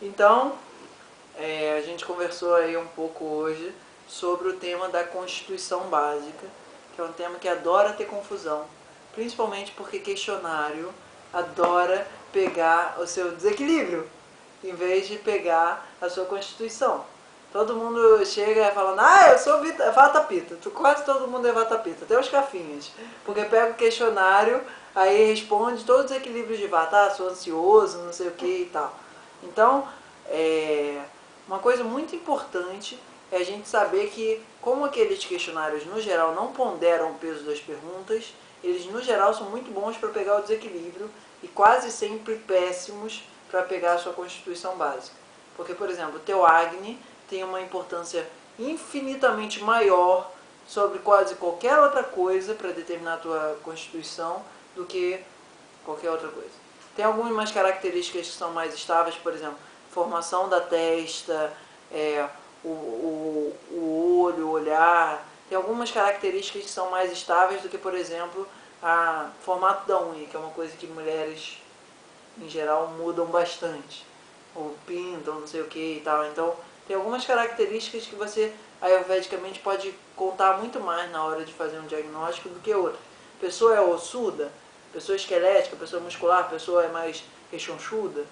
Então, a gente conversou aí um pouco hoje sobre o tema da Constituição Básica, que é um tema que adora ter confusão, principalmente porque questionário adora pegar o seu desequilíbrio, em vez de pegar a sua Constituição. Todo mundo chega falando, eu sou Vata-Pita. Quase todo mundo é Vata-Pita, até os cafinhas. Porque pega o questionário, aí responde todos os equilíbrios de Vata, sou ansioso, não sei o que e tal. Então, uma coisa muito importante é a gente saber que, como aqueles questionários no geral não ponderam o peso das perguntas, eles no geral são muito bons para pegar o desequilíbrio e quase sempre péssimos para pegar a sua Constituição Básica. Porque, por exemplo, o teu Agni tem uma importância infinitamente maior sobre quase qualquer outra coisa para determinar a tua Constituição do que qualquer outra coisa. Tem algumas características que são mais estáveis, por exemplo, formação da testa, o olho, o olhar. Tem algumas características que são mais estáveis do que, por exemplo, o formato da unha, que é uma coisa que mulheres, em geral, mudam bastante. Ou pintam, não sei o que e tal. Então, tem algumas características que você, ayurvedicamente, pode contar muito mais na hora de fazer um diagnóstico do que outra. Pessoa é ossuda, pessoa esquelética, pessoa muscular, pessoa é mais rechonchuda,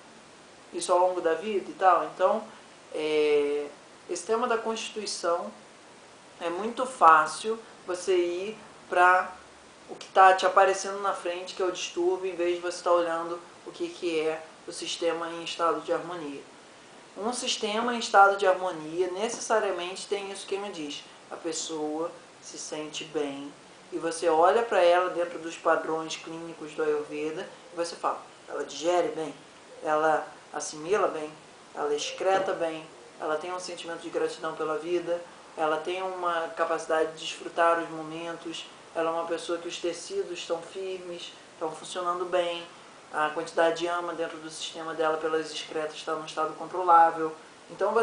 isso ao longo da vida e tal. Então, esse tema da Constituição é muito fácil você ir para o que está te aparecendo na frente, que é o distúrbio, em vez de você estar olhando o que é o sistema em estado de harmonia. Um sistema em estado de harmonia necessariamente tem isso que me diz. A pessoa se sente bem e você olha para ela dentro dos padrões clínicos do Ayurveda e você fala, ela digere bem, ela assimila bem, ela excreta bem, ela tem um sentimento de gratidão pela vida, ela tem uma capacidade de desfrutar os momentos, ela é uma pessoa que os tecidos estão firmes, estão funcionando bem, a quantidade de ama dentro do sistema dela pelas excretas está num estado controlável. Então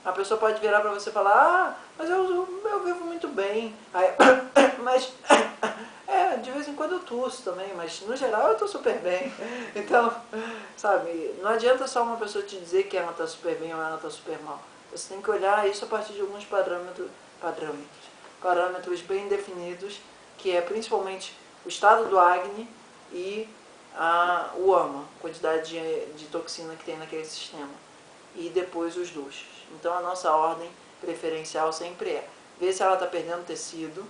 a pessoa pode virar para você e falar, mas eu vivo muito bem. Aí, mas de vez em quando eu tuço também, mas no geral eu estou super bem. Então, sabe, não adianta só uma pessoa te dizer que ela está super bem ou ela está super mal. Você tem que olhar isso a partir de alguns parâmetros bem definidos, que é principalmente o estado do Agni e o ama, a quantidade de toxina que tem naquele sistema. E depois os doshas. Então a nossa ordem preferencial sempre é ver se ela está perdendo tecido,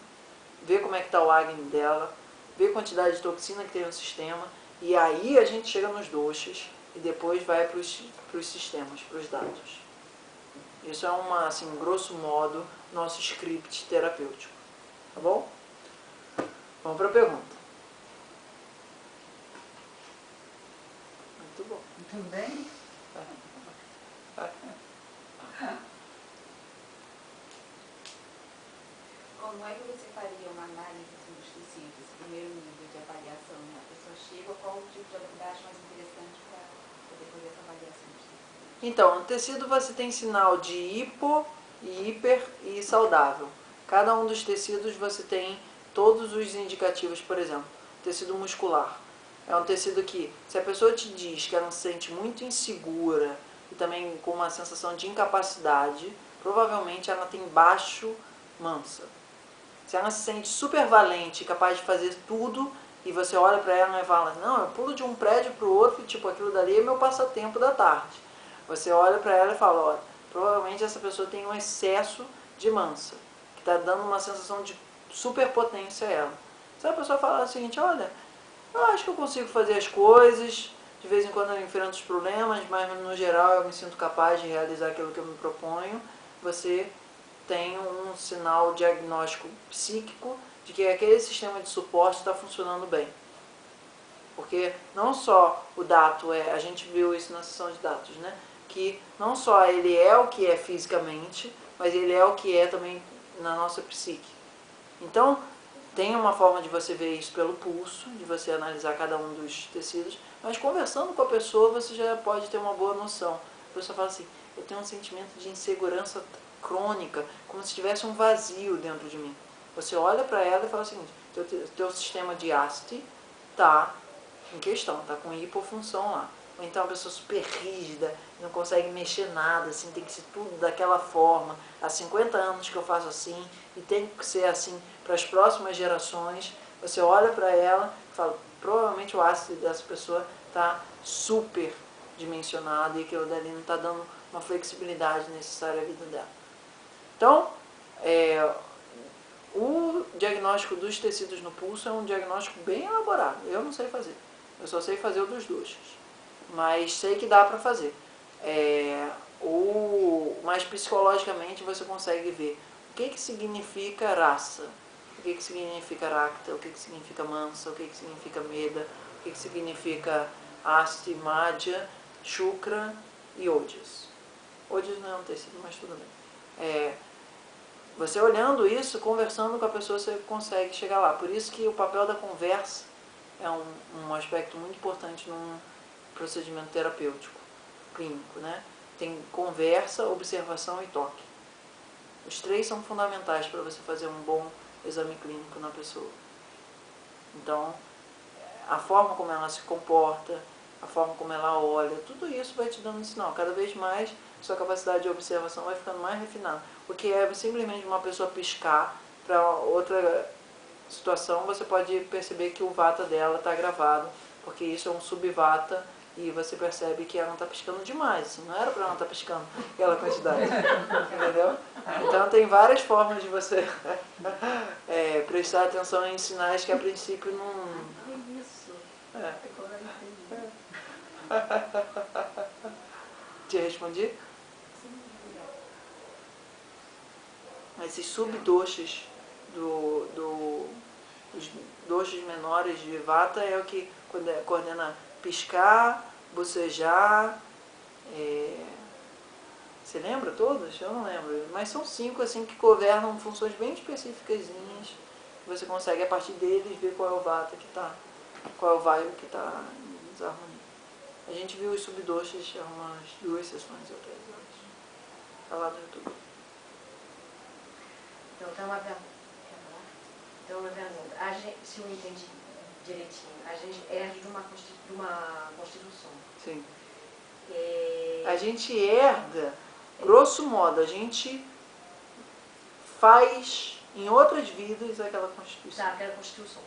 ver como é que está o Agni dela, ver a quantidade de toxina que tem no sistema, e aí a gente chega nos doshas e depois vai para os sistemas, para os dados. Isso é assim, grosso modo, nosso script terapêutico. Tá bom? Vamos para a pergunta. Muito bom. Muito bem. Como é que você faria uma análise dos tecidos, esse primeiro nível de avaliação? A pessoa chega, qual o tipo de abordagem mais interessante para poder fazer essa avaliação dos tecidos? Então, no tecido você tem sinal de hipo, hiper e saudável. Cada um dos tecidos você tem todos os indicativos, por exemplo, tecido muscular. É um tecido que, se a pessoa te diz que ela se sente muito insegura e também com uma sensação de incapacidade, provavelmente ela tem baixo mansa. Se ela se sente super valente e capaz de fazer tudo, e você olha para ela e fala, não, eu pulo de um prédio para o outro, tipo, aquilo dali é meu passatempo da tarde. Você olha para ela e fala, olha, provavelmente essa pessoa tem um excesso de mansa, que está dando uma sensação de superpotência a ela. Se a pessoa fala o seguinte, olha, eu acho que eu consigo fazer as coisas, de vez em quando eu enfrento os problemas, mas no geral eu me sinto capaz de realizar aquilo que eu me proponho, você tem um sinal diagnóstico psíquico de que aquele sistema de suporte está funcionando bem. Porque não só o dato a gente viu isso na sessão de dados, né? Que não só ele é o que é fisicamente, mas ele é o que é também na nossa psique. Então, tem uma forma de você ver isso pelo pulso, de você analisar cada um dos tecidos, mas conversando com a pessoa você já pode ter uma boa noção. A pessoa fala assim, eu tenho um sentimento de insegurança crônica, como se tivesse um vazio dentro de mim. Você olha para ela e fala o seguinte, teu sistema de AST está em questão, está com hipofunção lá. ou então a pessoa super rígida, não consegue mexer nada, assim, tem que ser tudo daquela forma. Há 50 anos que eu faço assim, e tem que ser assim para as próximas gerações. Você olha para ela e fala, provavelmente o ácido dessa pessoa está super dimensionado e aquilo dali não está dando uma flexibilidade necessária à vida dela. Então, o diagnóstico dos tecidos no pulso é um diagnóstico bem elaborado. Eu não sei fazer. Eu só sei fazer o dos doxas. Mas sei que dá para fazer. Mas psicologicamente você consegue ver o que significa raça, o que significa racta, o que significa mansa, o que significa meda, o que significa asti, madhya, shukra e ojas. Ojas não é um tecido, mas tudo bem. Você olhando isso, conversando com a pessoa, você consegue chegar lá. Por isso que o papel da conversa é um aspecto muito importante num procedimento terapêutico, clínico, né? Tem conversa, observação e toque. Os três são fundamentais para você fazer um bom exame clínico na pessoa. Então, a forma como ela se comporta, a forma como ela olha, tudo isso vai te dando um sinal. Cada vez mais, sua capacidade de observação vai ficando mais refinada. O que é simplesmente uma pessoa piscar para outra situação, você pode perceber que o vata dela está agravado, porque isso é um subvata e você percebe que ela não está piscando demais. Assim, não era para ela não estar piscando aquela quantidade. Entendeu? Então tem várias formas de você prestar atenção em sinais que a princípio não... Isso. Te respondi? Esses subdoxas os doxas menores de vata é o que coordena piscar, bocejar. Você lembra todos? Eu não lembro. Mas são 5 assim, que governam funções bem específicas. Você consegue, a partir deles, ver qual é o vata que está, qual é o vaio que está em desarmonia. A gente viu os subdoxas há umas 2 sessões ou 3 horas. Está lá no YouTube. Então, tem uma pergunta. Se eu entendi direitinho, a gente herda de uma constituição. Sim. A gente herda, grosso modo, a gente faz em outras vidas aquela constituição. Tá, aquela constituição.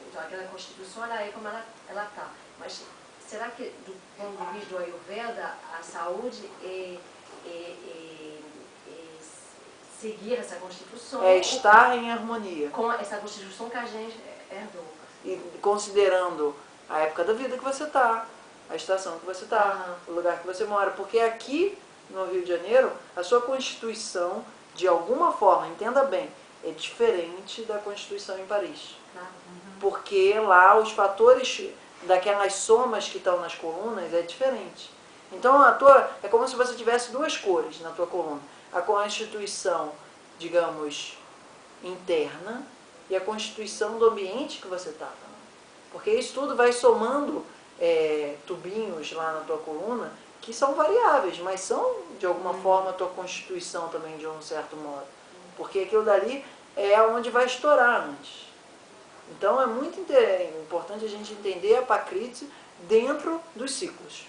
Então, aquela constituição, ela é como ela está. Mas será que, do ponto de vista do Ayurveda, a saúde é seguir essa constituição? É estar em harmonia. Com essa constituição que a gente herdou. E considerando a época da vida que você está, a estação que você está, o lugar que você mora. Porque aqui no Rio de Janeiro, a sua constituição, de alguma forma, entenda bem, é diferente da constituição em Paris. Porque lá os fatores daquelas somas que estão nas colunas é diferente. Então é como se você tivesse 2 cores na tua coluna. A constituição, digamos, interna e a constituição do ambiente que você está. Porque isso tudo vai somando tubinhos lá na tua coluna que são variáveis, mas são, de alguma forma, a tua constituição também, de um certo modo. Porque aquilo dali é onde vai estourar antes. Então é muito importante a gente entender a Prakriti dentro dos ciclos.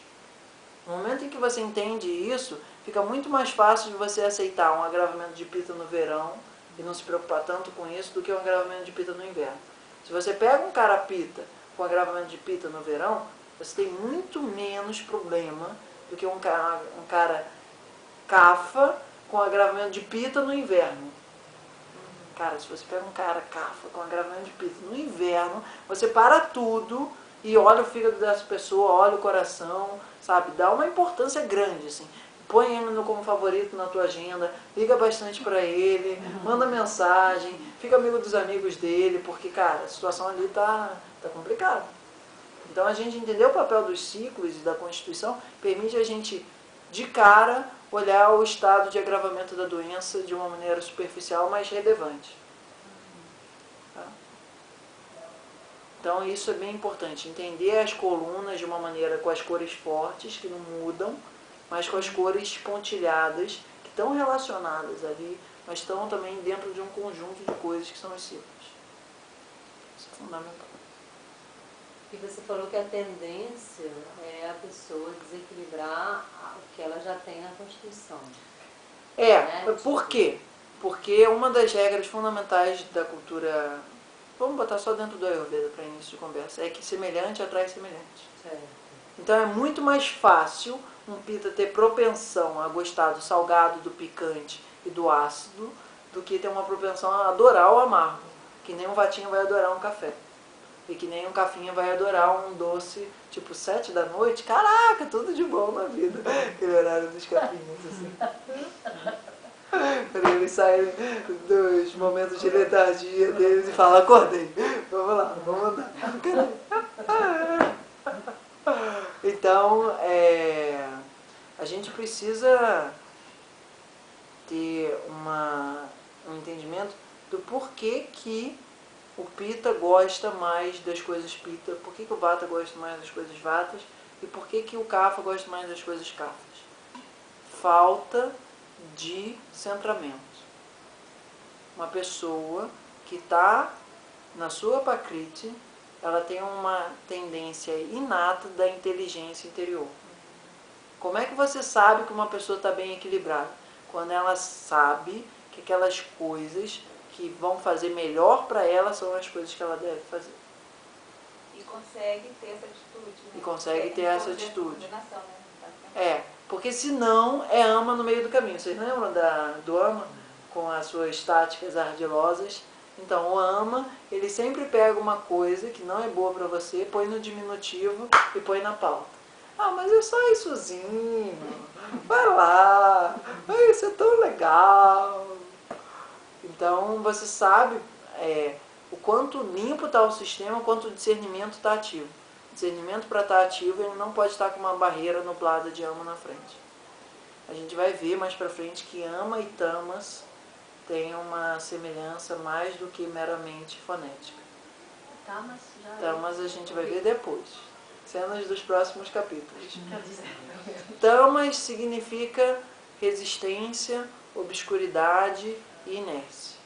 No momento em que você entende isso, fica muito mais fácil de você aceitar um agravamento de Pitta no verão e não se preocupar tanto com isso do que um agravamento de Pitta no inverno. Se você pega um cara Pitta com agravamento de Pitta no verão, você tem muito menos problema do que um cara Kapha com agravamento de Pitta no inverno. Cara, se você pega um cara Kapha com agravamento de Pitta no inverno, você para tudo e olha o fígado dessa pessoa, olha o coração, sabe? Dá uma importância grande, assim. Põe ele como favorito na tua agenda, liga bastante para ele, manda mensagem, fica amigo dos amigos dele, porque, cara, a situação ali tá complicada. Então, a gente entender o papel dos ciclos e da Constituição permite a gente, de cara, olhar o estado de agravamento da doença de uma maneira superficial, mas relevante. Tá? Então, isso é bem importante, entender as colunas de uma maneira com as cores fortes, que não mudam, mas com as cores pontilhadas, que estão relacionadas ali, mas estão também dentro de um conjunto de coisas que são os ciclos. Isso é fundamental. E você falou que a tendência é a pessoa desequilibrar o que ela já tem na Constituição. Por quê? Porque uma das regras fundamentais da cultura, vamos botar só dentro do Ayurveda para início de conversa, é que semelhante atrai semelhante. Certo. Então é muito mais fácil um pita ter propensão a gostar do salgado, do picante e do ácido, do que ter uma propensão a adorar o amargo. Que nem um vatinho vai adorar um café. E que nem um cafinha vai adorar um doce, tipo 7 da noite. Caraca, tudo de bom na vida. Aquele horário dos cafinhas, assim. Quando eles saem dos momentos de letargia deles e falam, acordei, vamos lá, vamos andar. Então, a gente precisa ter um entendimento do porquê que o Pitta gosta mais das coisas Pitta, porquê que o Vata gosta mais das coisas Vatas e porquê que o Kapha gosta mais das coisas Kaphas. Falta de centramento. Uma pessoa que está na sua Prakriti, ela tem uma tendência inata da inteligência interior. Como é que você sabe que uma pessoa está bem equilibrada? Quando ela sabe que aquelas coisas que vão fazer melhor para ela são as coisas que ela deve fazer. E consegue ter essa atitude. Né? E consegue ter essa atitude. Né? Porque senão é ama no meio do caminho. Vocês lembram do ama? Com as suas táticas ardilosas. Então, o ama, ele sempre pega uma coisa que não é boa para você, põe no diminutivo e põe na pauta. Ah, mas é só issozinho. Vai lá. Isso é tão legal. Então, você sabe o quanto limpo está o sistema, o quanto o discernimento está ativo. O discernimento, para estar ativo, ele não pode estar com uma barreira nublada de ama na frente. A gente vai ver mais para frente que ama e tamas têm uma semelhança mais do que meramente fonética. Tamas a gente vai ver depois. Cenas dos próximos capítulos. Tamas significa resistência, obscuridade e inércia.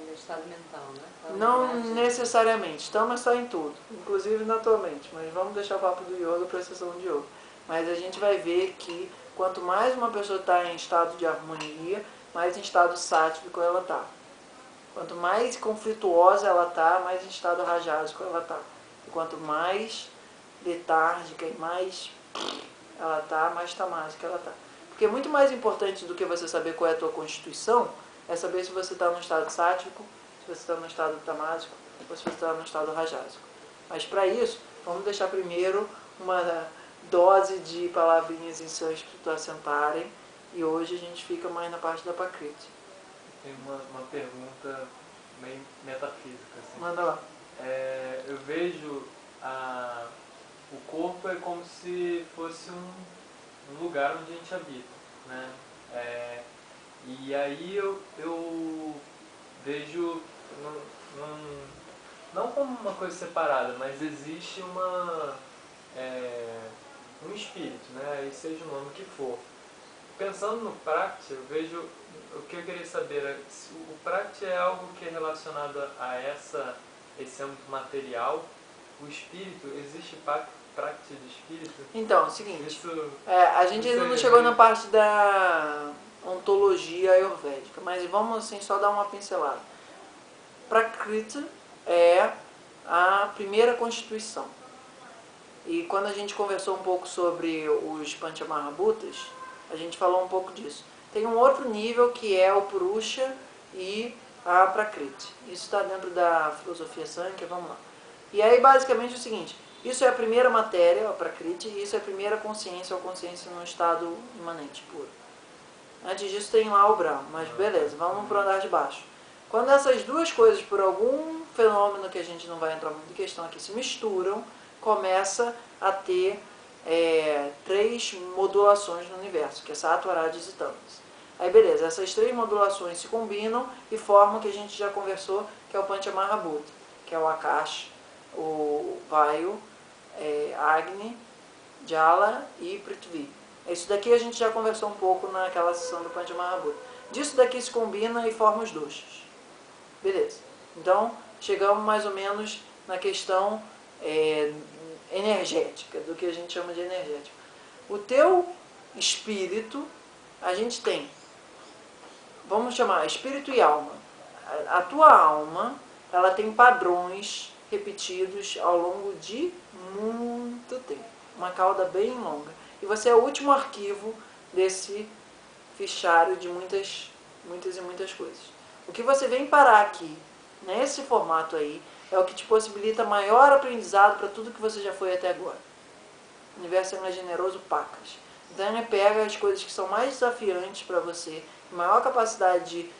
No estado mental, né? Não necessariamente. Tamas está em tudo, inclusive na tua mente. Mas vamos deixar o papo do yoga para a sessão de yoga. Mas a gente vai ver que quanto mais uma pessoa está em estado de harmonia, mais em estado sáttvico ela está. Quanto mais conflituosa ela está, mais em estado rajásico ela está. E quanto mais letárgica e mais ela está, mais tamásica ela está. Porque muito mais importante do que você saber qual é a tua constituição, é saber se você está no estado sáttvico, se você está no estado tamásico, ou se você está no estado rajásico. Mas para isso, vamos deixar primeiro uma dose de palavrinhas em sânscrito assentarem, e hoje a gente fica mais na parte da Prakriti. Tem uma pergunta meio metafísica. Assim. Manda lá. Eu vejo o corpo é como se fosse um lugar onde a gente habita, né? E aí eu vejo, não como uma coisa separada, mas existe um espírito, né? E seja o nome que for. Pensando no Prakti, eu vejo, o que eu queria saber é se o Prakti é algo que é relacionado a esse âmbito material. O espírito, existe Prakti de espírito? Então, é o seguinte, a gente ainda não chegou na parte da ontologia ayurvédica, mas vamos assim só dar uma pincelada. Prakriti é a primeira constituição. E quando a gente conversou um pouco sobre os Panchamahabhutas, a gente falou um pouco disso. Tem um outro nível que é o Purusha e a Prakriti. Isso está dentro da filosofia Sankhya, vamos lá. E aí basicamente é o seguinte, isso é a primeira matéria, a Prakriti, e isso é a primeira consciência, ou consciência no estado imanente, puro. Antes disso tem lá o Brahma, mas beleza, vamos para o andar de baixo. Quando essas duas coisas, por algum fenômeno que a gente não vai entrar muito em questão aqui, se misturam, começa a ter 3 modulações no universo, que é Sattva, Rajas e Tamas. Aí beleza, essas 3 modulações se combinam e formam o que a gente já conversou, que é o Panchamahabhuta, que é o Akash, o Vayu, Agni, Jala e Prithvi. Isso daqui a gente já conversou um pouco naquela sessão do Panchamahabhuta. Disso daqui se combina e forma os doshas. Beleza. Então, chegamos mais ou menos na questão energética, do que a gente chama de energética. O teu espírito, a gente tem, vamos chamar espírito e alma. A tua alma, ela tem padrões repetidos ao longo de muito tempo. Uma cauda bem longa. E você é o último arquivo desse fichário de muitas e muitas coisas. O que você vem parar aqui, nesse formato aí, é o que te possibilita maior aprendizado para tudo que você já foi até agora. O universo é generoso, pacas. Então ele pega as coisas que são mais desafiantes para você, maior capacidade de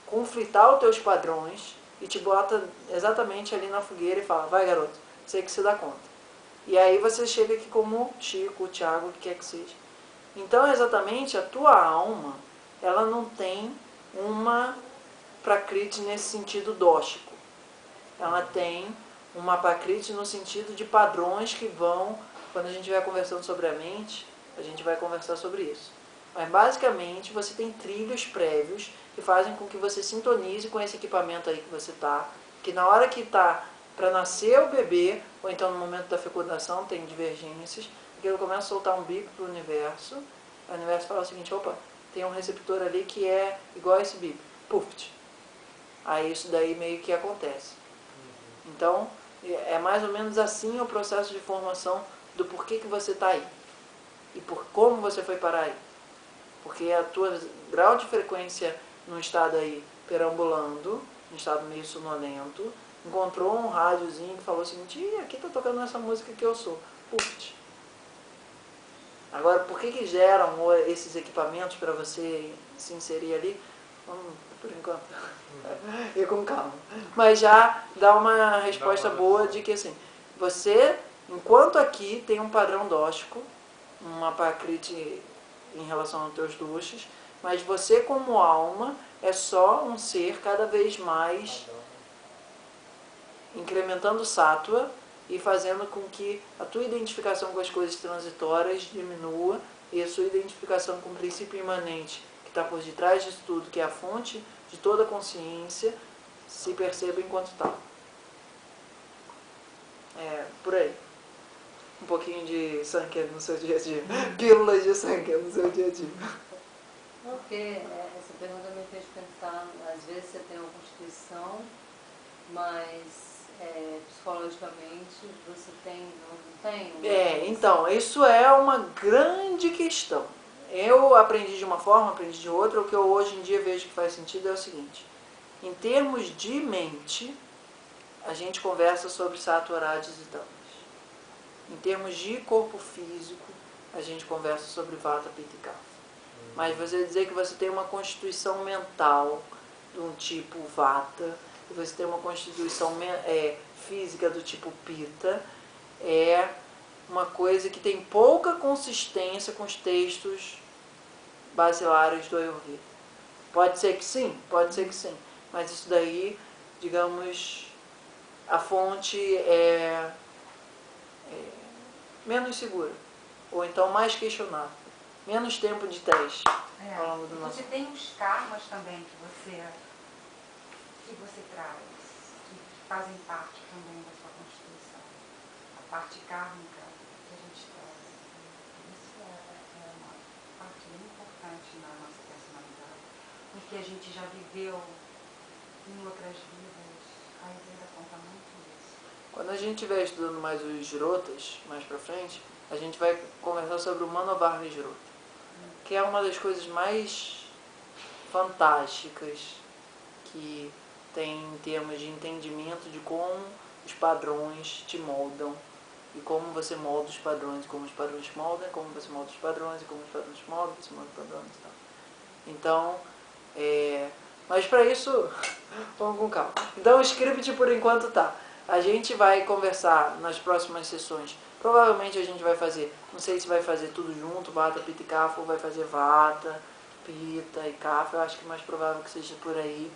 conflitar os teus padrões, e te bota exatamente ali na fogueira e fala, vai garoto, sei que você dá conta. E aí você chega aqui como Chico, o Thiago, o que quer que seja. Então exatamente a tua alma, ela não tem uma prakriti nesse sentido dóxico. Ela tem uma prakriti no sentido de padrões que vão, quando a gente vai conversando sobre a mente, a gente vai conversar sobre isso. Mas basicamente você tem trilhos prévios que fazem com que você sintonize com esse equipamento aí que você está, que na hora que está para nascer o bebê, ou então no momento da fecundação, tem divergências, porque ele começa a soltar um bico para o universo fala o seguinte, opa, tem um receptor ali que é igual a esse bico, puft. Aí isso daí meio que acontece. Então, é mais ou menos assim o processo de formação do porquê que você está aí. E por como você foi parar aí. Porque a tua grau de frequência num estado aí perambulando, num estado meio sonolento, encontrou um rádiozinho que falou o seguinte, aqui tá tocando essa música que eu sou. Puft. Agora, por que geram esses equipamentos para você se inserir ali? Por enquanto, e com calma. Mas já dá uma resposta boa de que assim, você, enquanto aqui tem um padrão dóxico, uma prakriti em relação aos teus doshas, mas você como alma é só um ser cada vez mais incrementando sattva e fazendo com que a tua identificação com as coisas transitórias diminua e a sua identificação com o princípio imanente que está por detrás disso tudo, que é a fonte de toda a consciência, se perceba enquanto tal. Por aí. Um pouquinho de Sankhya no seu dia a dia. Pílulas de Sankhya no seu dia a dia. Porque essa pergunta me fez pensar, às vezes você tem uma constituição, mas psicologicamente você não tem? Então, isso é uma grande questão. Eu aprendi de uma forma, aprendi de outra. O que eu hoje em dia vejo que faz sentido é o seguinte. Em termos de mente, a gente conversa sobre sattva, rajas e tamas. Em termos de corpo físico, a gente conversa sobre vata, pitta e kapha. Mas você dizer que você tem uma constituição mental de um tipo vata, e você tem uma constituição física do tipo pitta, é uma coisa que tem pouca consistência com os textos basilares do Ayurveda. Pode ser que sim, mas isso daí, digamos, a fonte é menos segura, ou então mais questionável, menos tempo de teste ao longo do nosso. Você tem os karmas também que você traz, que fazem parte também da sua constituição. A parte kármica que a gente traz. Isso é uma parte muito importante na nossa personalidade, porque a gente já viveu em outras vidas. A Ayurveda conta muito isso. Quando a gente estiver estudando mais os Jrotas, mais pra frente, a gente vai conversar sobre o Manobharva Jrota, que é uma das coisas mais fantásticas que tem em termos de entendimento de como os padrões te moldam e como você molda os padrões, como os padrões te moldam, como você molda os padrões e como os padrões te moldam, você molda os padrões e tal. Então, mas para isso, vamos com calma. Então o script por enquanto tá. A gente vai conversar nas próximas sessões. Provavelmente a gente vai fazer, não sei se vai fazer tudo junto, vata, pitta e kapha, ou vai fazer vata, pitta e kapha. Eu acho que é mais provável que seja por aí.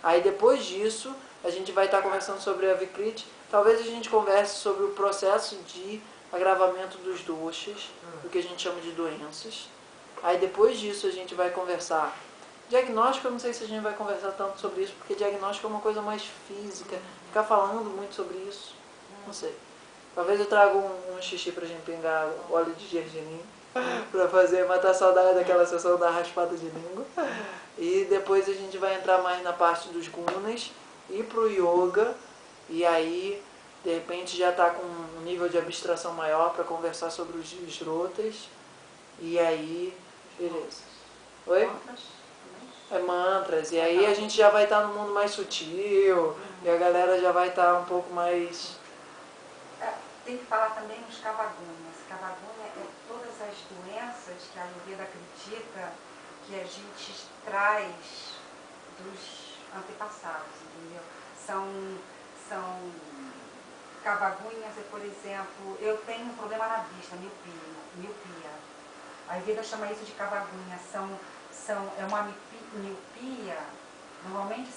Aí depois disso, a gente vai estar conversando sobre a Vikriti. Talvez a gente converse sobre o processo de agravamento dos doshas, do que a gente chama de doenças. Aí depois disso a gente vai conversar Diagnóstico, eu não sei se a gente vai conversar tanto sobre isso, porque diagnóstico é uma coisa mais física. Ficar falando muito sobre isso, não sei. Talvez eu traga um xixi pra gente pingar óleo de gergelim, pra matar a saudade daquela sessão da raspada de língua. E depois a gente vai entrar mais na parte dos gunas, ir pro yoga, e aí, de repente, já tá com um nível de abstração maior para conversar sobre os shrotas. E aí, beleza. Oi? É mantras. E aí a gente já vai estar no mundo mais sutil, e a galera já vai estar um pouco mais... Tem que falar também nos cavagunas. Cavagunha é todas as doenças que a Ayurveda acredita que a gente traz dos antepassados, entendeu? São cavagunhas, por exemplo, eu tenho um problema na vista, miopia. A Ayurveda chama isso de cavagunha. É uma miopia, normalmente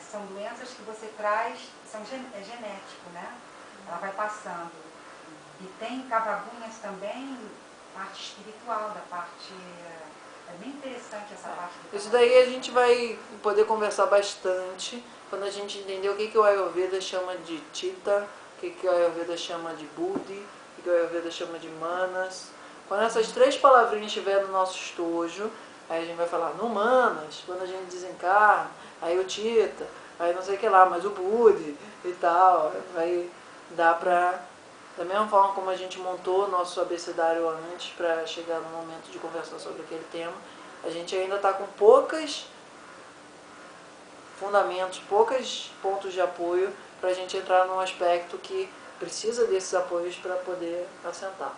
são doenças que você traz, é genético, né? Ela vai passando. E tem cavagunhas também, parte espiritual, da parte... É bem interessante essa parte. Isso daí a gente vai poder conversar bastante quando a gente entender o que o Ayurveda chama de Chitta, o que o Ayurveda chama de Buddhi, o que o Ayurveda chama de Manas. Quando essas três palavrinhas estiverem no nosso estojo, aí a gente vai falar no Manas, quando a gente desencarna, aí o Chitta, aí não sei o que lá, mas o Buddhi e tal, vai dar pra... Da mesma forma como a gente montou nosso abecedário antes para chegar no momento de conversar sobre aquele tema, a gente ainda está com poucos fundamentos, poucos pontos de apoio para a gente entrar num aspecto que precisa desses apoios para poder assentar.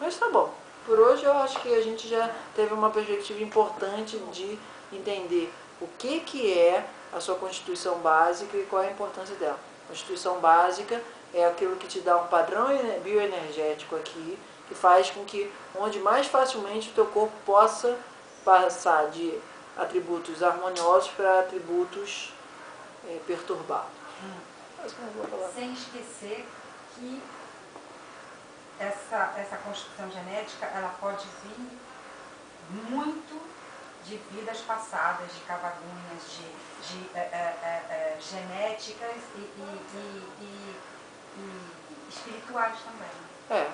Mas tá bom. Por hoje eu acho que a gente já teve uma perspectiva importante de entender o que é a sua constituição básica e qual é a importância dela. A constituição básica é aquilo que te dá um padrão bioenergético aqui, que faz com que onde mais facilmente o teu corpo possa passar de atributos harmoniosos para atributos perturbados. Sem esquecer que essa constituição genética, ela pode vir muito de vidas passadas, de cavagunhas, de genéticas e espirituais também.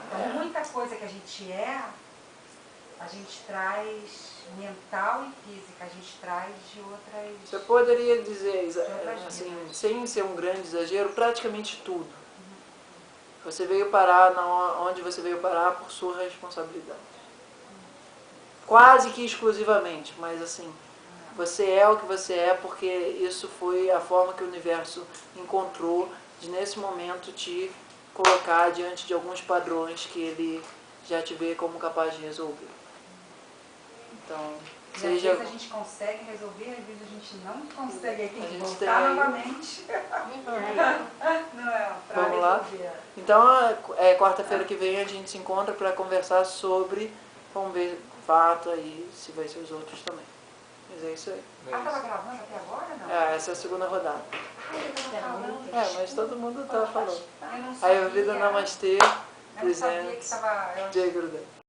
Então, muita coisa que a gente traz mental e física, a gente traz de outras... Você poderia dizer, assim, sem ser um grande exagero, praticamente tudo. Você veio parar onde você veio parar por sua responsabilidade. Quase que exclusivamente, mas assim, você é o que você é porque isso foi a forma que o universo encontrou de nesse momento te colocar diante de alguns padrões que ele já te vê como capaz de resolver. Então, às vezes a gente consegue resolver, às vezes a gente não consegue, aí tem que voltar novamente. Não é, pra vamos lá? resolver. Então, quarta-feira que vem a gente se encontra para conversar sobre, vamos ver, Vata e se vai ser os outros também. Mas é isso aí. Estava gravando até agora, não? Essa é a segunda rodada. Mas todo mundo tá falando. Eu não Aí a vida Namastê, Eu não sabia que presente, estava... Jai Gurudev.